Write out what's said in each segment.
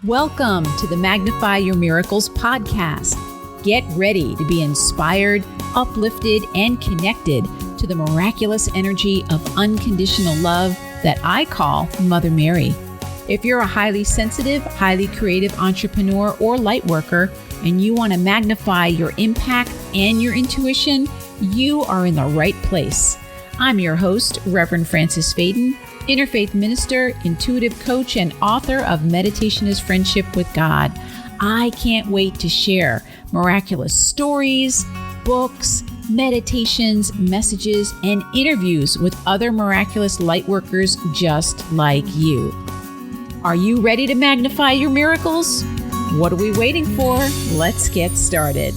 Welcome to the Magnify Your Miracles podcast. Get ready to be inspired, uplifted, and connected to the miraculous energy of unconditional love that I call Mother Mary. If you're a highly sensitive, highly creative entrepreneur or light worker, and you want to magnify your impact and your intuition, you are in the right place. I'm your host, Reverend Frances Faden, interfaith minister, intuitive coach, and author of Meditation is Friendship with God. I can't wait to share miraculous stories, books, meditations, messages, and interviews with other miraculous light workers just like you. Are you ready to magnify your miracles? What are we waiting for? Let's get started.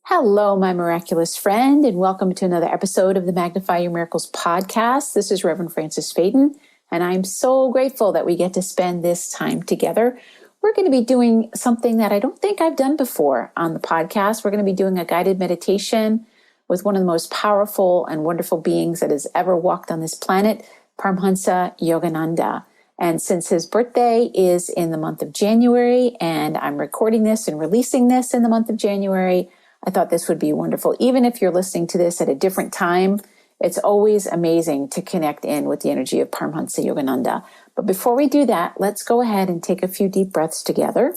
Hello, my miraculous friend, and welcome to another episode of the Magnify Your Miracles podcast. This is Reverend Frances Faden, and I'm so grateful that we get to spend this time together. We're going to be doing something that I don't think I've done before on the podcast. We're going to be doing a guided meditation with one of the most powerful and wonderful beings that has ever walked on this planet, Paramahansa Yogananda. And since his birthday is in the month of January, and I'm recording this and releasing this in the month of January, I thought this would be wonderful. Even if you're listening to this at a different time, it's always amazing to connect in with the energy of Paramahansa Yogananda. But before we do that, let's go ahead and take a few deep breaths together,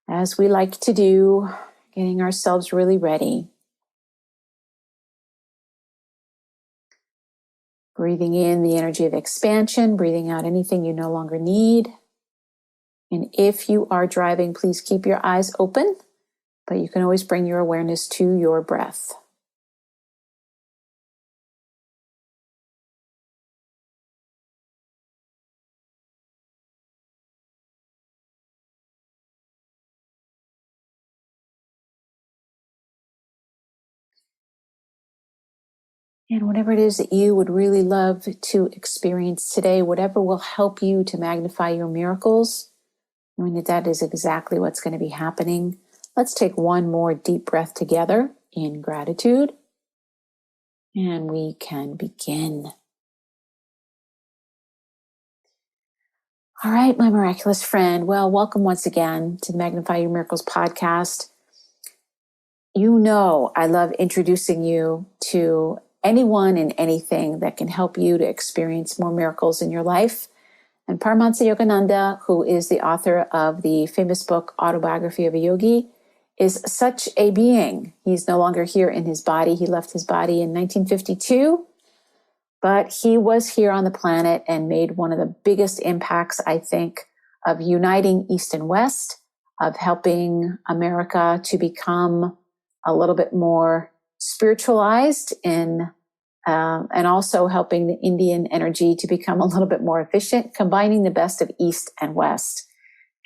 as we like to do, getting ourselves really ready. Breathing in the energy of expansion, breathing out anything you no longer need. And if you are driving, please keep your eyes open. But you can always bring your awareness to your breath. And whatever it is that you would really love to experience today, whatever will help you to magnify your miracles, knowing that that is exactly what's going to be happening. Let's take one more deep breath together in gratitude, and we can begin. All right, my miraculous friend. Well, welcome once again to the Magnify Your Miracles podcast. You know I love introducing you to anyone and anything that can help you to experience more miracles in your life. And Paramahansa Yogananda, who is the author of the famous book, Autobiography of a Yogi, is such a being. He's no longer here in his body. He left his body in 1952, but he was here on the planet and made one of the biggest impacts, I think, of uniting East and West, of helping America to become a little bit more spiritualized and also helping the Indian energy to become a little bit more efficient, combining the best of East and West.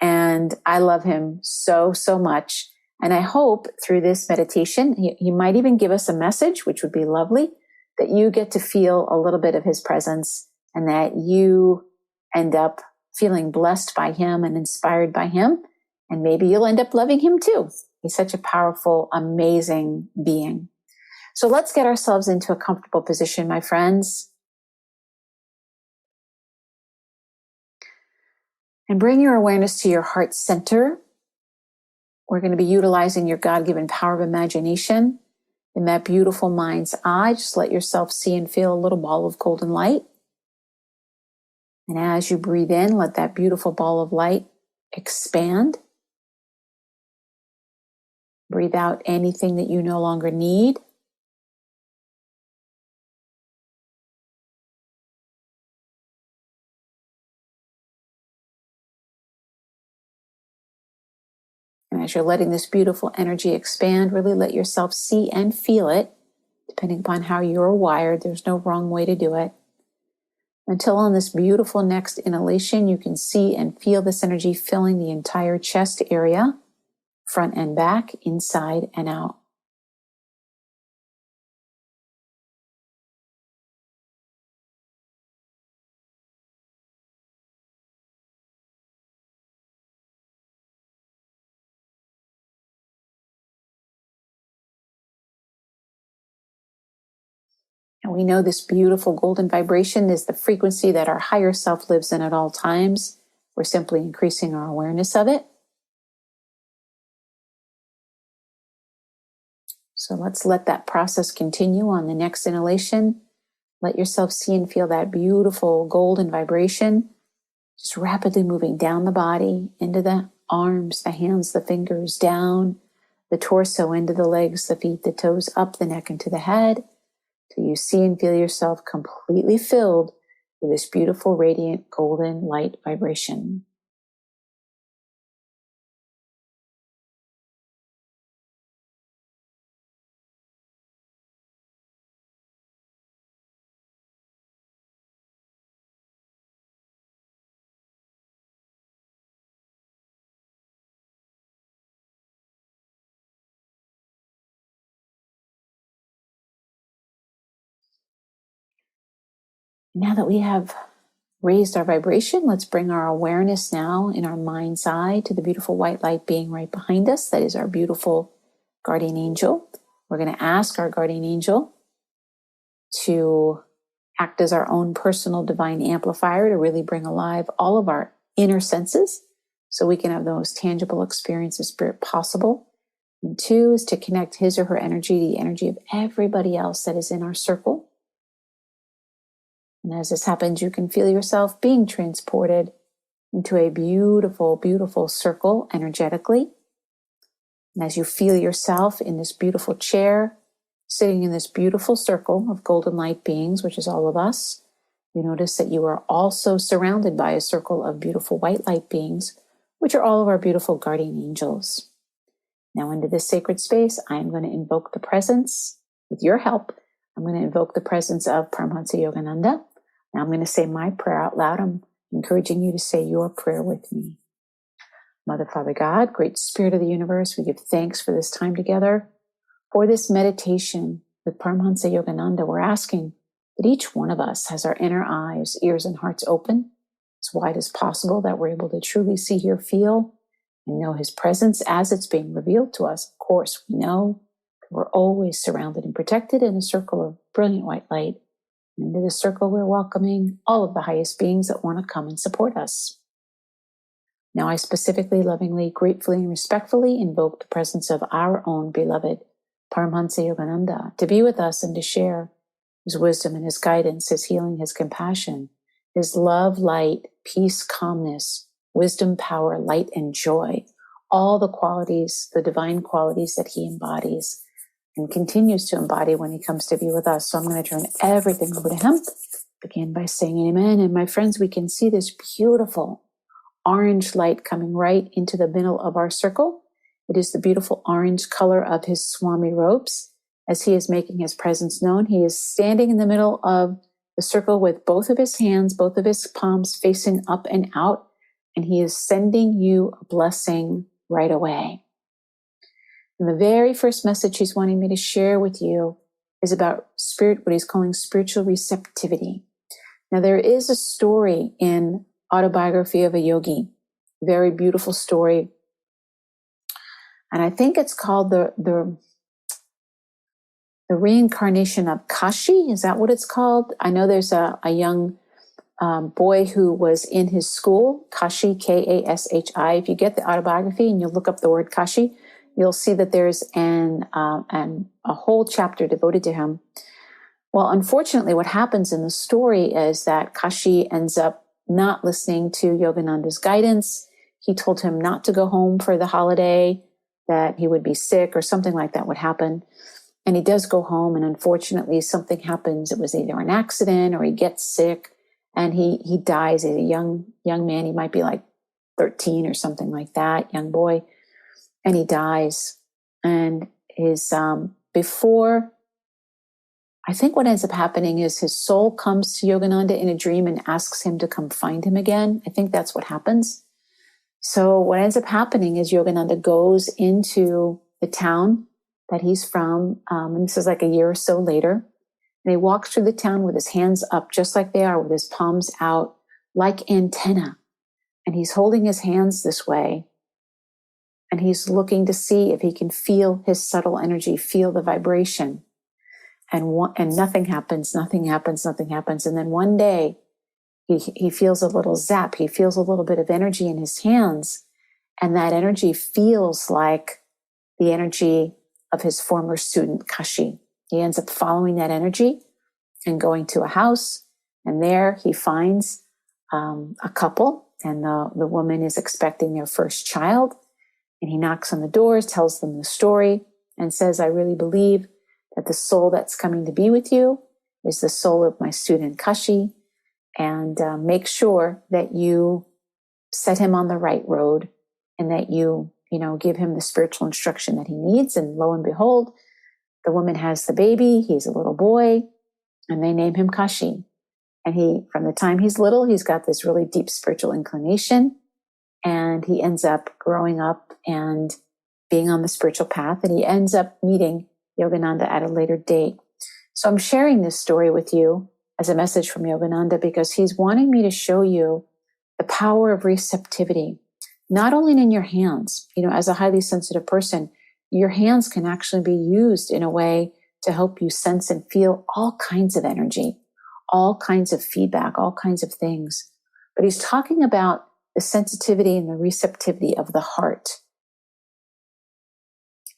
And I love him so, so much. And I hope through this meditation, he might even give us a message, which would be lovely, that you get to feel a little bit of his presence and that you end up feeling blessed by him and inspired by him. And maybe you'll end up loving him too. He's such a powerful, amazing being. So let's get ourselves into a comfortable position, my friends. And bring your awareness to your heart center. We're going to be utilizing your God-given power of imagination. In that beautiful mind's eye, just let yourself see and feel a little ball of golden light. And as you breathe in, let that beautiful ball of light expand. Breathe out anything that you no longer need. And as you're letting this beautiful energy expand, really let yourself see and feel it, depending upon how you're wired. There's no wrong way to do it. Until on this beautiful next inhalation, you can see and feel this energy filling the entire chest area, front and back, inside and out. And we know this beautiful golden vibration is the frequency that our higher self lives in at all times. We're simply increasing our awareness of it. So let's let that process continue on the next inhalation. Let yourself see and feel that beautiful golden vibration, just rapidly moving down the body, into the arms, the hands, the fingers, down the torso, into the legs, the feet, the toes, up the neck, into the head, till you see and feel yourself completely filled with this beautiful, radiant, golden light vibration. Now that we have raised our vibration, let's bring our awareness now in our mind's eye to the beautiful white light being right behind us. That is our beautiful guardian angel. We're going to ask our guardian angel to act as our own personal divine amplifier to really bring alive all of our inner senses so we can have the most tangible experience of spirit possible. And 2 is to connect his or her energy to the energy of everybody else that is in our circle. And as this happens, you can feel yourself being transported into a beautiful, beautiful circle energetically. And as you feel yourself in this beautiful chair, sitting in this beautiful circle of golden light beings, which is all of us, you notice that you are also surrounded by a circle of beautiful white light beings, which are all of our beautiful guardian angels. Now into this sacred space, I am going to invoke the presence, with your help, I'm going to invoke the presence of Paramahansa Yogananda. Now I'm going to say my prayer out loud. I'm encouraging you to say your prayer with me. Mother, Father, God, great Spirit of the universe, we give thanks for this time together. For this meditation with Paramahansa Yogananda, we're asking that each one of us has our inner eyes, ears, and hearts open as wide as possible, that we're able to truly see, hear, feel, and know his presence as it's being revealed to us. Of course, we know that we're always surrounded and protected in a circle of brilliant white light. And into this circle, we're welcoming all of the highest beings that want to come and support us. Now, I specifically, lovingly, gratefully, and respectfully invoke the presence of our own beloved Paramahansa Yogananda to be with us and to share his wisdom and his guidance, his healing, his compassion, his love, light, peace, calmness, wisdom, power, light, and joy, all the qualities, the divine qualities that he embodies and continues to embody when he comes to be with us. So I'm going to turn everything over to him. Begin by saying amen. And my friends, we can see this beautiful orange light coming right into the middle of our circle. It is the beautiful orange color of his Swami robes. As he is making his presence known, he is standing in the middle of the circle with both of his hands, both of his palms facing up and out, and he is sending you a blessing right away. And the very first message he's wanting me to share with you is about spirit, what he's calling spiritual receptivity. Now, there is a story in Autobiography of a Yogi, very beautiful story. And I think it's called the reincarnation of Kashi. Is that what it's called? I know there's a young boy who was in his school, Kashi, Kashi. If you get the autobiography and you look up the word Kashi, you'll see that there's a whole chapter devoted to him. Well, unfortunately, what happens in the story is that Kashi ends up not listening to Yogananda's guidance. He told him not to go home for the holiday, that he would be sick or something like that would happen. And he does go home, and unfortunately something happens. It was either an accident or he gets sick, and he dies. He's a young man. He might be like 13 or something like that, young boy. And he dies. And his before, I think what ends up happening is his soul comes to Yogananda in a dream and asks him to come find him again. I think that's what happens. So what ends up happening is Yogananda goes into the town that he's from, and this is like a year or so later, and he walks through the town with his hands up just like they are, with his palms out like antenna, and he's holding his hands this way, and he's looking to see if he can feel his subtle energy, feel the vibration. and nothing happens. And then one day he feels a little zap. He feels a little bit of energy in his hands. And that energy feels like the energy of his former student, Kashi. He ends up following that energy and going to a house. And there he finds a couple, and the woman is expecting their first child. And he knocks on the doors, tells them the story, and says, I really believe that the soul that's coming to be with you is the soul of my student Kashi. And make sure that you set him on the right road, and that you give him the spiritual instruction that he needs. And lo and behold, the woman has the baby. He's a little boy, and they name him Kashi. And from the time he's little, he's got this really deep spiritual inclination, and he ends up growing up and being on the spiritual path, and he ends up meeting Yogananda at a later date. So I'm sharing this story with you as a message from Yogananda because he's wanting me to show you the power of receptivity, not only in your hands. As a highly sensitive person, your hands can actually be used in a way to help you sense and feel all kinds of energy, all kinds of feedback, all kinds of things. But he's talking about the sensitivity and the receptivity of the heart.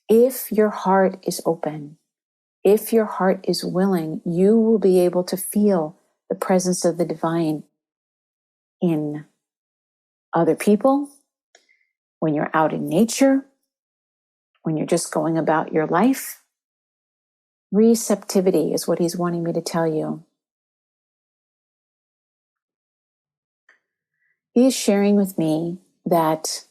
If your heart is open, if your heart is willing, you will be able to feel the presence of the divine in other people, when you're out in nature, when you're just going about your life. Receptivity is what he's wanting me to tell you. He is sharing with me that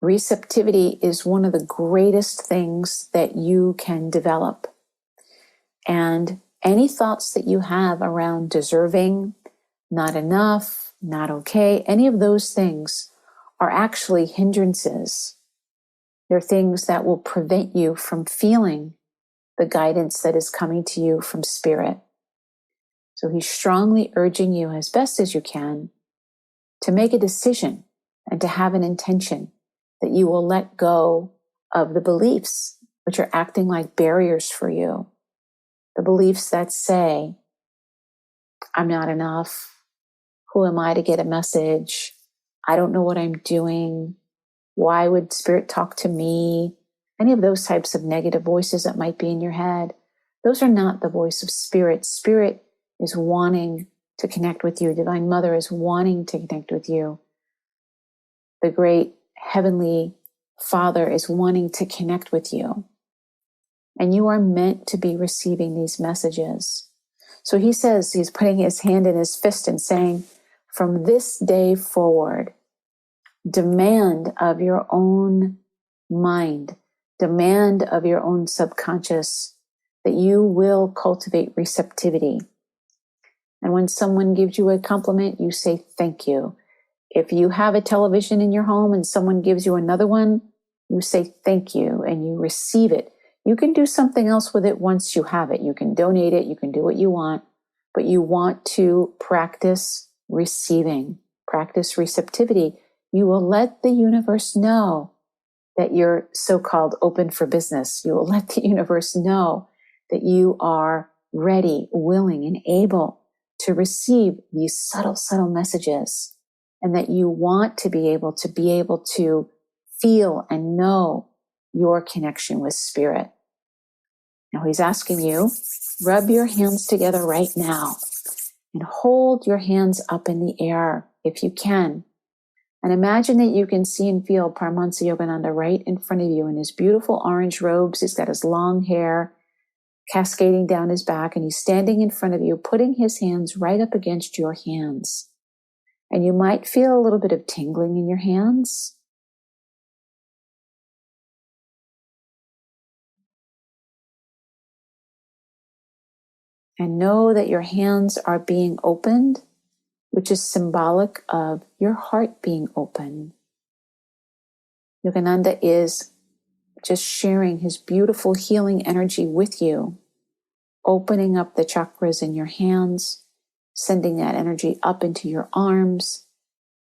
receptivity is one of the greatest things that you can develop. And any thoughts that you have around deserving, not enough, not okay, any of those things are actually hindrances. They're things that will prevent you from feeling the guidance that is coming to you from spirit. So he's strongly urging you as best as you can to make a decision and to have an intention that you will let go of the beliefs which are acting like barriers for you. The beliefs that say, I'm not enough. Who am I to get a message? I don't know what I'm doing. Why would spirit talk to me? Any of those types of negative voices that might be in your head. Those are not the voice of spirit. Spirit is wanting to connect with you. Divine Mother is wanting to connect with you. The great Heavenly Father is wanting to connect with you. And you are meant to be receiving these messages. So he says, he's putting his hand in his fist and saying, from this day forward, demand of your own mind, demand of your own subconscious that you will cultivate receptivity. And when someone gives you a compliment, you say thank you. If you have a television in your home and someone gives you another one, you say thank you and you receive it. You can do something else with it once you have it. You can donate it, you can do what you want, but you want to practice receiving, practice receptivity. You will let the universe know that you're so-called open for business. You will let the universe know that you are ready, willing, and able to receive these subtle, subtle messages, and that you want to be able to feel and know your connection with spirit. Now he's asking you, rub your hands together right now and hold your hands up in the air if you can. And imagine that you can see and feel Paramahansa Yogananda right in front of you in his beautiful orange robes. He's got his long hair cascading down his back, and he's standing in front of you, putting his hands right up against your hands. And you might feel a little bit of tingling in your hands. And know that your hands are being opened, which is symbolic of your heart being open. Yogananda is just sharing his beautiful healing energy with you, opening up the chakras in your hands, sending that energy up into your arms,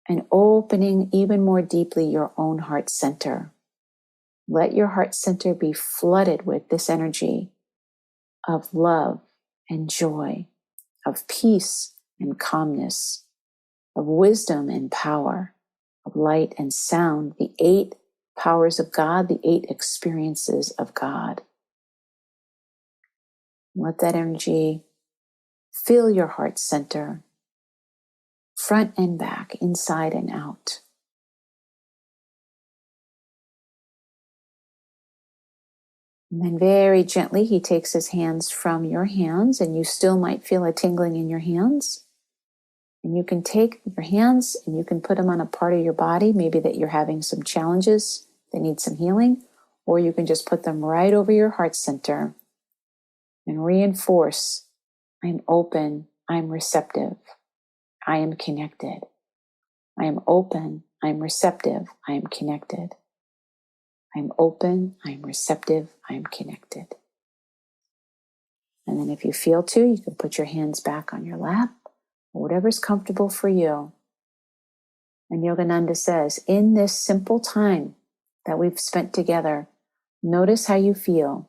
and opening even more deeply your own heart center. Let your heart center be flooded with this energy of love and joy, of peace and calmness, of wisdom and power, of light and sound, the 8 powers of God, the 8 experiences of God. Let that energy fill your heart center, front and back, inside and out. And then very gently, he takes his hands from your hands, and you still might feel a tingling in your hands. And you can take your hands and you can put them on a part of your body, maybe that you're having some challenges that need some healing, or you can just put them right over your heart center and reinforce, I'm open, I'm receptive, I am connected. I am open, I'm receptive, I am connected. I'm open, I'm receptive, I'm connected. And then if you feel to, you can put your hands back on your lap, or whatever's comfortable for you. And Yogananda says, in this simple time that we've spent together, notice how you feel.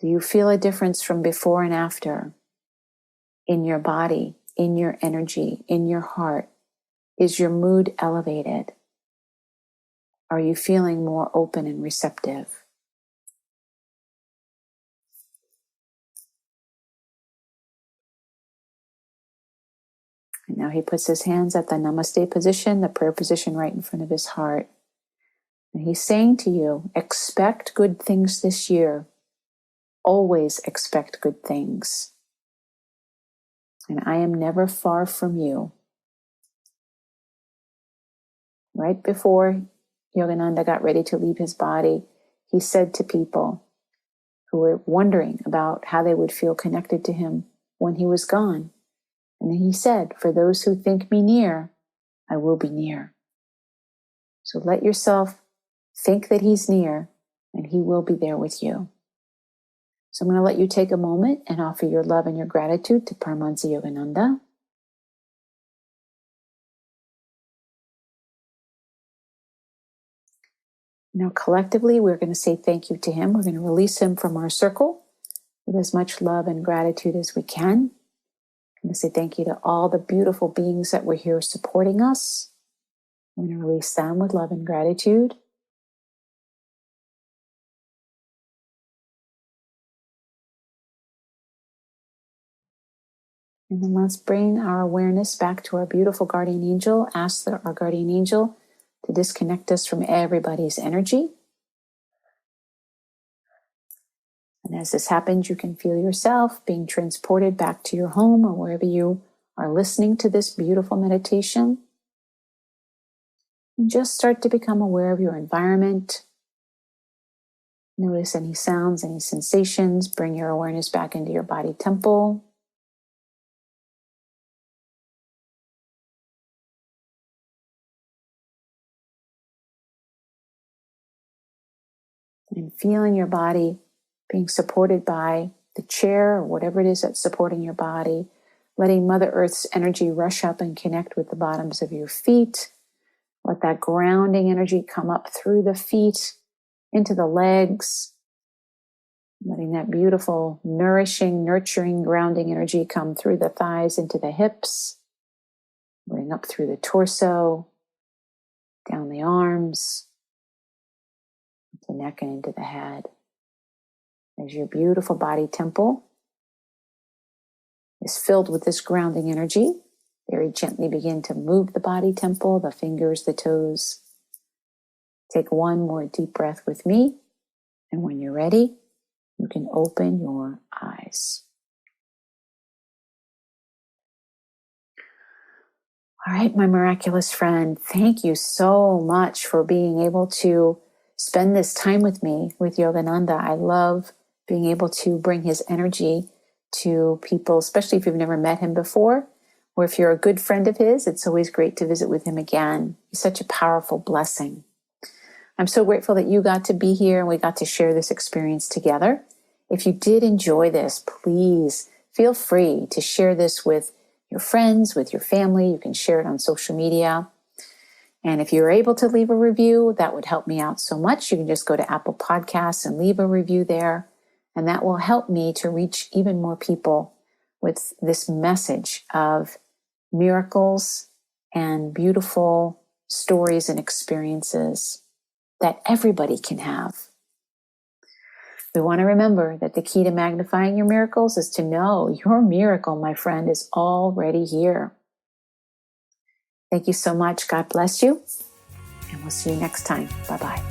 Do you feel a difference from before and after? In your body, in your energy, in your heart? Is your mood elevated? Are you feeling more open and receptive? And now he puts his hands at the namaste position, the prayer position right in front of his heart. And he's saying to you, expect good things this year. Always expect good things. And I am never far from you. Right before Yogananda got ready to leave his body, he said to people who were wondering about how they would feel connected to him when he was gone. And he said, for those who think me near, I will be near. So let yourself think that he's near, and he will be there with you. So I'm going to let you take a moment and offer your love and your gratitude to Paramahansa Yogananda. Now, collectively, we're going to say thank you to him. We're going to release him from our circle with as much love and gratitude as we can. I'm going to say thank you to all the beautiful beings that were here supporting us. I'm going to release them with love and gratitude. And then let's bring our awareness back to our beautiful guardian angel. Ask our guardian angel to disconnect us from everybody's energy. And as this happens, you can feel yourself being transported back to your home or wherever you are listening to this beautiful meditation. And just start to become aware of your environment. Notice any sounds, any sensations. Bring your awareness back into your body temple. And feeling your body being supported by the chair or whatever it is that's supporting your body. Letting Mother Earth's energy rush up and connect with the bottoms of your feet. Let that grounding energy come up through the feet, into the legs. Letting that beautiful, nourishing, nurturing, grounding energy come through the thighs into the hips. Bring up through the torso, down the arms, the neck and into the head. As your beautiful body temple is filled with this grounding energy, very gently begin to move the body temple, the fingers, the toes. Take one more deep breath with me, and when you're ready, you can open your eyes. All right, my miraculous friend, thank you so much for being able to spend this time with me, with Yogananda. I love being able to bring his energy to people, especially if you've never met him before, or if you're a good friend of his, it's always great to visit with him again. He's such a powerful blessing. I'm so grateful that you got to be here and we got to share this experience together. If you did enjoy this, please feel free to share this with your friends, with your family. You can share it on social media. And if you're able to leave a review, that would help me out so much. You can just go to Apple Podcasts and leave a review there. And that will help me to reach even more people with this message of miracles and beautiful stories and experiences that everybody can have. We want to remember that the key to magnifying your miracles is to know your miracle, my friend, is already here. Thank you so much. God bless you. And we'll see you next time. Bye-bye.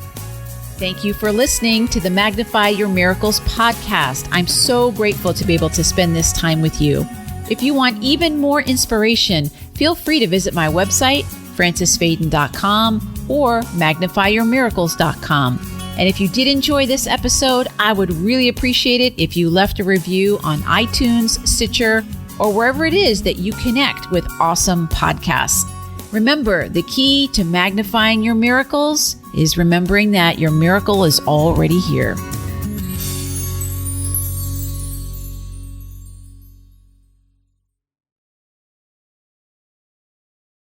Thank you for listening to the Magnify Your Miracles podcast. I'm so grateful to be able to spend this time with you. If you want even more inspiration, feel free to visit my website, francisfaden.com or magnifyyourmiracles.com. And if you did enjoy this episode, I would really appreciate it if you left a review on iTunes, Stitcher, or wherever it is that you connect with awesome podcasts. Remember, the key to magnifying your miracles is remembering that your miracle is already here.